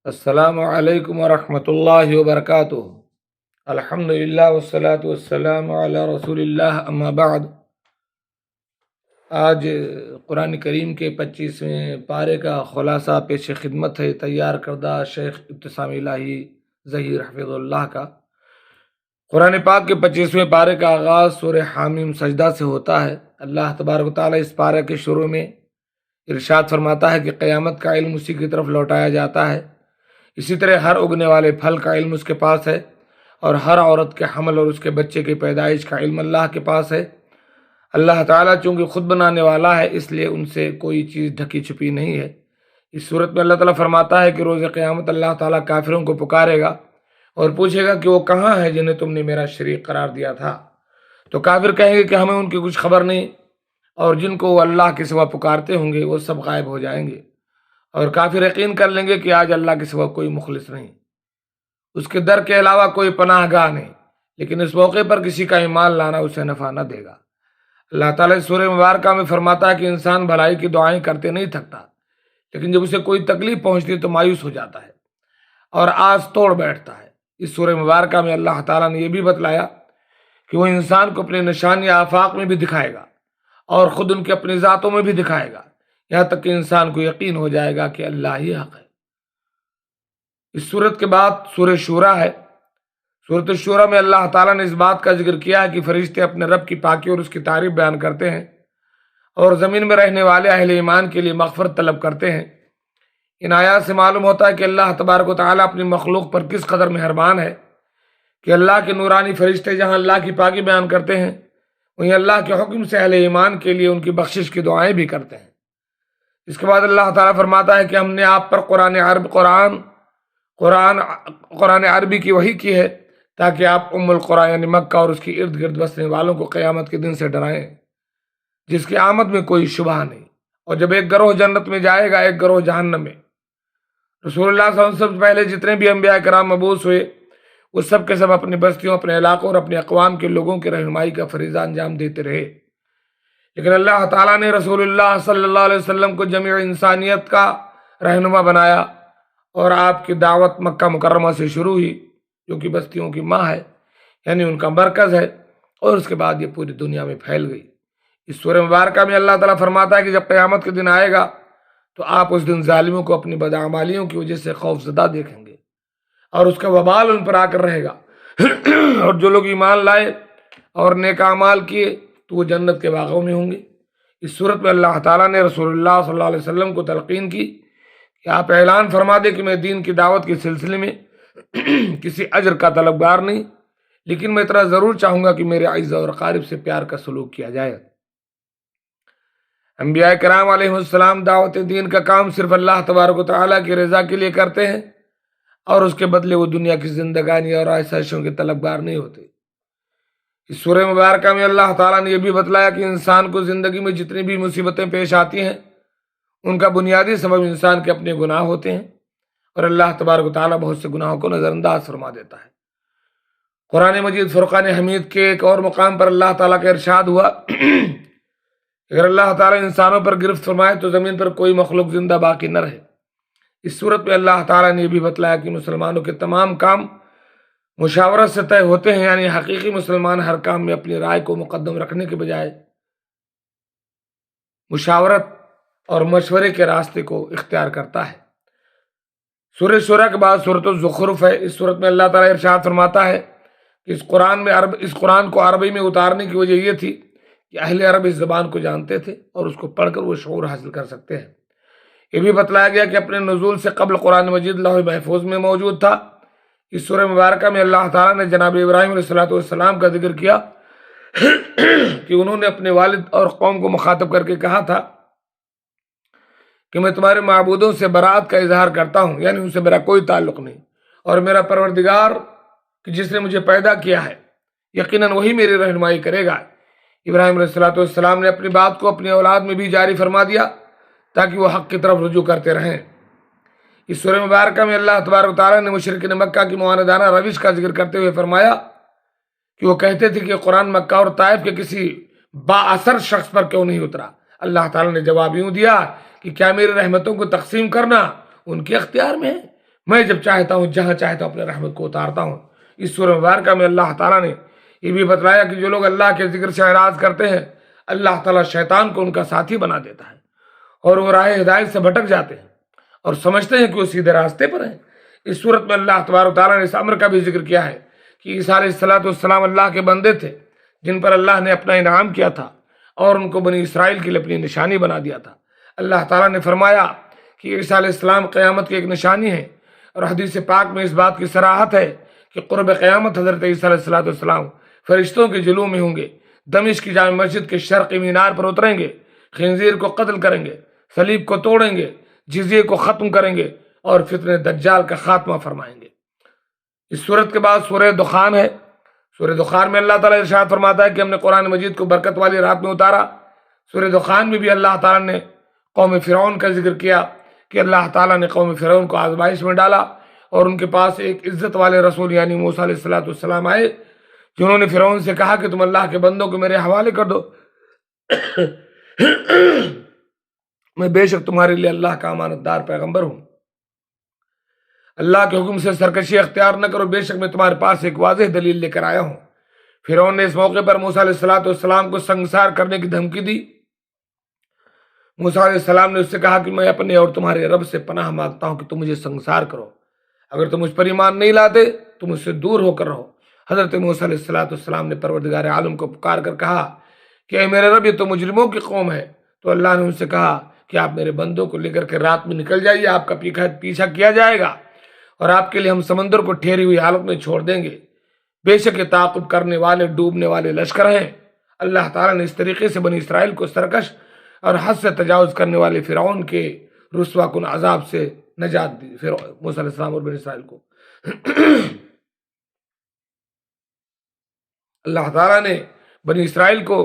السلام علیکم ورحمۃ اللہ وبرکاتہ۔ الحمد للہ والصلاة والسلام علی رسول اللہ، اما بعد۔ آج قرآن کریم کے 25ویں پارے کا خلاصہ پیش خدمت ہے، تیار کردہ شیخ ابتسام الہی ظہیر حفظ اللہ کا۔ قرآن پاک کے 25ویں پارے کا آغاز سورہ حامیم سجدہ سے ہوتا ہے۔ اللہ تبارک و تعالیٰ اس پارے کے شروع میں ارشاد فرماتا ہے کہ قیامت کا علم اسی کی طرف لوٹایا جاتا ہے، اسی طرح ہر اگنے والے پھل کا علم اس کے پاس ہے، اور ہر عورت کے حمل اور اس کے بچے کی پیدائش کا علم اللہ کے پاس ہے۔ اللہ تعالیٰ چونکہ خود بنانے والا ہے، اس لیے ان سے کوئی چیز ڈھکی چھپی نہیں ہے۔ اس صورت میں اللہ تعالیٰ فرماتا ہے کہ روز قیامت اللہ تعالیٰ کافروں کو پکارے گا اور پوچھے گا کہ وہ کہاں ہے جنہیں تم نے میرا شریک قرار دیا تھا۔ تو کافر کہیں گے کہ ہمیں ان کی کچھ خبر نہیں، اور جن کو وہ اللہ کے سوا پکارتے ہوں گے وہ سب غائب ہو جائیں گے، اور کافر یقین کر لیں گے کہ آج اللہ کے سوا کوئی مخلص نہیں، اس کے در کے علاوہ کوئی پناہ گاہ نہیں۔ لیکن اس موقع پر کسی کا ایمان لانا اسے نفع نہ دے گا۔ اللہ تعالیٰ سورہ مبارکہ میں فرماتا ہے کہ انسان بھلائی کی دعائیں کرتے نہیں تھکتا، لیکن جب اسے کوئی تکلیف پہنچتی ہے تو مایوس ہو جاتا ہے اور آس توڑ بیٹھتا ہے۔ اس سورہ مبارکہ میں اللہ تعالیٰ نے یہ بھی بتلایا کہ وہ انسان کو اپنے نشانیاں آفاق میں بھی دکھائے گا اور خود ان کے اپنی ذاتوں میں بھی دکھائے گا، یہاں تک کہ انسان کو یقین ہو جائے گا کہ اللہ ہی حق ہے۔ اس صورت کے بعد سورہ شورا ہے۔ سورۃ الشورى میں اللہ تعالیٰ نے اس بات کا ذکر کیا ہے کہ فرشتے اپنے رب کی پاکی اور اس کی تعریف بیان کرتے ہیں، اور زمین میں رہنے والے اہل ایمان کے لیے مغفرت طلب کرتے ہیں۔ ان آیات سے معلوم ہوتا ہے کہ اللہ تبارک و تعالیٰ اپنی مخلوق پر کس قدر مہربان ہے کہ اللہ کے نورانی فرشتے جہاں اللہ کی پاکی بیان کرتے ہیں، وہیں اللہ کے حکم سے اہل ایمان کے لیے ان کی بخشش کی دعائیں بھی کرتے ہیں۔ اس کے بعد اللہ تعالیٰ فرماتا ہے کہ ہم نے آپ پر قرآن عربی کی وحی کی ہے تاکہ آپ ام القرى یعنی مکہ اور اس کی ارد گرد بسنے والوں کو قیامت کے دن سے ڈرائیں، جس کی آمد میں کوئی شبہ نہیں، اور جب ایک گروہ جنت میں جائے گا ایک گروہ جہنم میں۔ رسول اللہ صلی اللہ علیہ وسلم سے پہلے جتنے بھی انبیاء کرام مبعوث ہوئے، وہ سب کے سب اپنی بستیوں، اپنے علاقوں اور اپنے اقوام کے لوگوں کی رہنمائی کا فریضہ انجام دیتے رہے، لیکن اللہ تعالیٰ نے رسول اللہ صلی اللہ علیہ وسلم کو جمیع انسانیت کا رہنما بنایا، اور آپ کی دعوت مکہ مکرمہ سے شروع ہوئی جو کہ بستیوں کی ماں ہے، یعنی ان کا مرکز ہے، اور اس کے بعد یہ پوری دنیا میں پھیل گئی۔ اس سورہ مبارکہ میں اللہ تعالیٰ فرماتا ہے کہ جب قیامت کے دن آئے گا تو آپ اس دن ظالموں کو اپنی بدعمالیوں کی وجہ سے خوف زدہ دیکھیں گے، اور اس کا وبال ان پر آ کر رہے گا۔ اور جو لوگ ایمان لائے اور نیک اعمال کیے تو وہ جنت کے باغوں میں ہوں گے۔ اس صورت میں اللہ تعالیٰ نے رسول اللہ صلی اللہ علیہ وسلم کو تلقین کی کہ آپ اعلان فرما دیں کہ میں دین کی دعوت کے سلسلے میں کسی اجر کا طلبگار نہیں، لیکن میں اتنا ضرور چاہوں گا کہ میرے اعزا اور قارب سے پیار کا سلوک کیا جائے۔ انبیاء کرام علیہ السلام دعوت دین کا کام صرف اللہ تبارک و تعالیٰ کی رضا کے لیے کرتے ہیں، اور اس کے بدلے وہ دنیا کی زندگانی اور آسائشوں کے طلبگار نہیں ہوتے۔ اس سورہ مبارکہ میں اللہ تعالیٰ نے یہ بھی بتلایا کہ انسان کو زندگی میں جتنی بھی مصیبتیں پیش آتی ہیں ان کا بنیادی سبب انسان کے اپنے گناہ ہوتے ہیں، اور اللہ تبارک و تعالیٰ بہت سے گناہوں کو نظر انداز فرما دیتا ہے۔ قرآن مجید فرقان حمید کے ایک اور مقام پر اللہ تعالیٰ کا ارشاد ہوا اگر اللہ تعالیٰ انسانوں پر گرفت فرمائے تو زمین پر کوئی مخلوق زندہ باقی نہ رہے۔ اس صورت میں اللہ تعالیٰ نے یہ بھی بتلایا کہ مسلمانوں کے تمام کام مشاورت سے طے ہوتے ہیں، یعنی حقیقی مسلمان ہر کام میں اپنی رائے کو مقدم رکھنے کے بجائے مشاورت اور مشورے کے راستے کو اختیار کرتا ہے۔ سورہ شورا کے بعد سورۃ الزخرف ہے۔ اس سورت میں اللہ تعالیٰ ارشاد فرماتا ہے کہ اس قرآن کو عربی میں اتارنے کی وجہ یہ تھی کہ اہل عرب اس زبان کو جانتے تھے اور اس کو پڑھ کر وہ شعور حاصل کر سکتے ہیں۔ یہ بھی بتلایا گیا کہ اپنے نزول سے قبل قرآن مجید لوح محفوظ میں موجود تھا۔ اس سورہ مبارکہ میں اللہ تعالیٰ نے جناب ابراہیم علیہ السلام کا ذکر کیا کہ انہوں نے اپنے والد اور قوم کو مخاطب کر کے کہا تھا کہ میں تمہارے معبودوں سے برات کا اظہار کرتا ہوں، یعنی ان سے میرا کوئی تعلق نہیں، اور میرا پروردگار کہ جس نے مجھے پیدا کیا ہے یقیناً وہی میری رہنمائی کرے گا۔ ابراہیم علیہ السلام نے اپنی بات کو اپنی اولاد میں بھی جاری فرما دیا تاکہ وہ حق کی طرف رجوع کرتے رہیں۔ اس سورہ مبارکہ میں اللہ تبارک و تعالیٰ نے مشرکین مکہ کی معاندانہ روش کا ذکر کرتے ہوئے فرمایا کہ وہ کہتے تھے کہ قرآن مکہ اور طائف کے کسی با اثر شخص پر کیوں نہیں اترا۔ اللہ تعالیٰ نے جواب یوں دیا کہ کیا میری رحمتوں کو تقسیم کرنا ان کے اختیار میں ہے؟ میں جب چاہتا ہوں جہاں چاہتا ہوں اپنے رحمت کو اتارتا ہوں۔ اس سورہ مبارکہ میں اللہ تعالیٰ نے یہ بھی بتلایا کہ جو لوگ اللہ کے ذکر سے اعراض کرتے ہیں اللہ تعالیٰ شیطان کو ان کا ساتھی بنا دیتا ہے اور وہ راہ ہدایت سے بھٹک جاتے ہیں اور سمجھتے ہیں کہ وہ سیدھے راستے پر ہیں۔ اس صورت میں اللہ تبارک و تعالیٰ نے اس امر کا بھی ذکر کیا ہے کہ عیسیٰ علیہ السلام اللہ کے بندے تھے جن پر اللہ نے اپنا انعام کیا تھا اور ان کو بنی اسرائیل کے لیے اپنی نشانی بنا دیا تھا۔ اللہ تعالیٰ نے فرمایا کہ عیسیٰ علیہ السلام قیامت کی ایک نشانی ہے، اور حدیث پاک میں اس بات کی صراحت ہے کہ قرب قیامت حضرت عیسیٰ علیہ السلام فرشتوں کے جلوہ میں ہوں گے، دمشق کی جامع مسجد کے شرقی مینار پر اتریں گے، خنزیر کو قتل کریں گے، صلیب کو توڑیں گے، جزیے کو ختم کریں گے اور فتنہ دجال کا خاتمہ فرمائیں گے۔ اس صورت کے بعد سورہ دخان ہے۔ سورہ دخان میں اللہ تعالیٰ ارشاد فرماتا ہے کہ ہم نے قرآن مجید کو برکت والی رات میں اتارا۔ سورہ دخان میں بھی اللہ تعالیٰ نے قوم فرعون کا ذکر کیا کہ اللہ تعالیٰ نے قوم فرعون کو آزمائش میں ڈالا اور ان کے پاس ایک عزت والے رسول یعنی موسیٰ علیہ السلام آئے، جنہوں نے فرعون سے کہا کہ تم اللہ کے بندوں کو میرے حوالے کر دو، میں بے شک تمہارے لیے اللہ کا امانت دار پیغمبر ہوں، اللہ کے حکم سے سرکشی اختیار نہ کرو، بے شک میں تمہارے پاس ایک واضح دلیل لے کر آیا ہوں۔ فرعون نے اس موقع پر موسیٰ علیہ السلام کو سنگسار کرنے کی دھمکی دی۔ موسیٰ علیہ السلام نے اس سے کہا کہ میں اپنے اور تمہارے رب سے پناہ مانگتا ہوں کہ تم مجھے سنگسار کرو، اگر تم مجھ پر ایمان نہیں لاتے تو مجھ سے دور ہو کر رہو۔ حضرت موسیٰ علیہ السلام نے پروردگار عالم کو پکار کر کہا کہ اے میرے رب، یہ تو مجرموں کی قوم ہے۔ تو اللہ نے ان سے کہا کہ آپ میرے بندوں کو لے کر کے رات میں نکل جائیے، آپ کا پیچھا کیا جائے گا اور آپ کے لیے ہم سمندر کو ٹھہری ہوئی حالت میں چھوڑ دیں گے، بے شک یہ تعاقب کرنے والے ڈوبنے والے لشکر ہیں۔ اللہ تعالیٰ نے اس طریقے سے بنی اسرائیل کو سرکش اور حد سے تجاوز کرنے والے فرعون کے رسوا کن عذاب سے نجات دی، موسیٰ علیہ السلام اور بنی اسرائیل کو۔ اللہ تعالیٰ نے بنی اسرائیل کو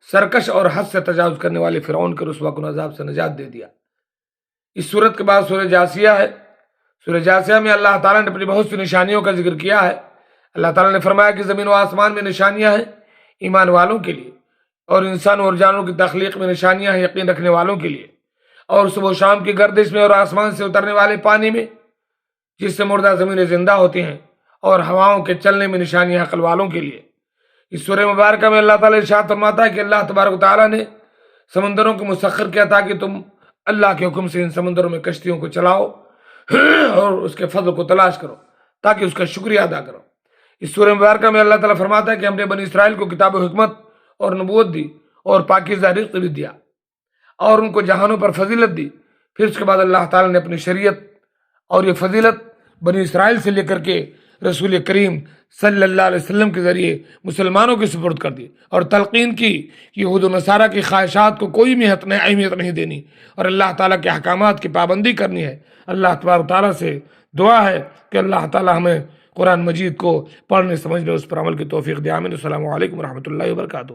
سرکش اور حد سے تجاوز کرنے والے فرعون کے رسوا کن عذاب سے نجات دے دیا۔ اس صورت کے بعد سورہ جاسیہ ہے۔ سورہ جاسیہ میں اللہ تعالیٰ نے اپنی بہت سی نشانیوں کا ذکر کیا ہے۔ اللہ تعالیٰ نے فرمایا کہ زمین و آسمان میں نشانیاں ہیں ایمان والوں کے لیے، اور انسان اور جانوروں کی تخلیق میں نشانیاں ہیں یقین رکھنے والوں کے لیے، اور صبح و شام کی گردش میں اور آسمان سے اترنے والے پانی میں جس سے مردہ زمینیں زندہ ہوتی ہیں، اور ہواؤں کے چلنے میں نشانیاں عقل والوں کے لیے۔ اس سورہ مبارکہ میں اللہ تعالیٰ ارشاد فرماتا ہے کہ اللہ تبارک و تعالیٰ نے سمندروں کو مسخر کیا تاکہ تم اللہ کے حکم سے ان سمندروں میں کشتیوں کو چلاؤ اور اس کے فضل کو تلاش کرو تاکہ اس کا شکریہ ادا کرو۔ اس سورہ مبارکہ میں اللہ تعالیٰ فرماتا ہے کہ ہم نے بنی اسرائیل کو کتاب و حکمت اور نبوت دی اور پاکیزہ رزق بھی دیا اور ان کو جہانوں پر فضیلت دی۔ پھر اس کے بعد اللہ تعالیٰ نے اپنی شریعت اور یہ فضیلت بنی اسرائیل سے لے کر کے رسول کریم صلی اللہ علیہ وسلم کے ذریعے مسلمانوں کی سپرد کر دی اور تلقین کی کہ یہود و نصارہ کی خواہشات کو کوئی اہمیت نہیں دینی اور اللہ تعالیٰ کے احکامات کی پابندی کرنی ہے۔ اللہ تبارک تعالیٰ سے دعا ہے کہ اللہ تعالیٰ ہمیں قرآن مجید کو پڑھنے سمجھنے اس پر عمل کی توفیق دے۔ آمین۔ السلام علیکم ورحمۃ اللہ وبرکاتہ۔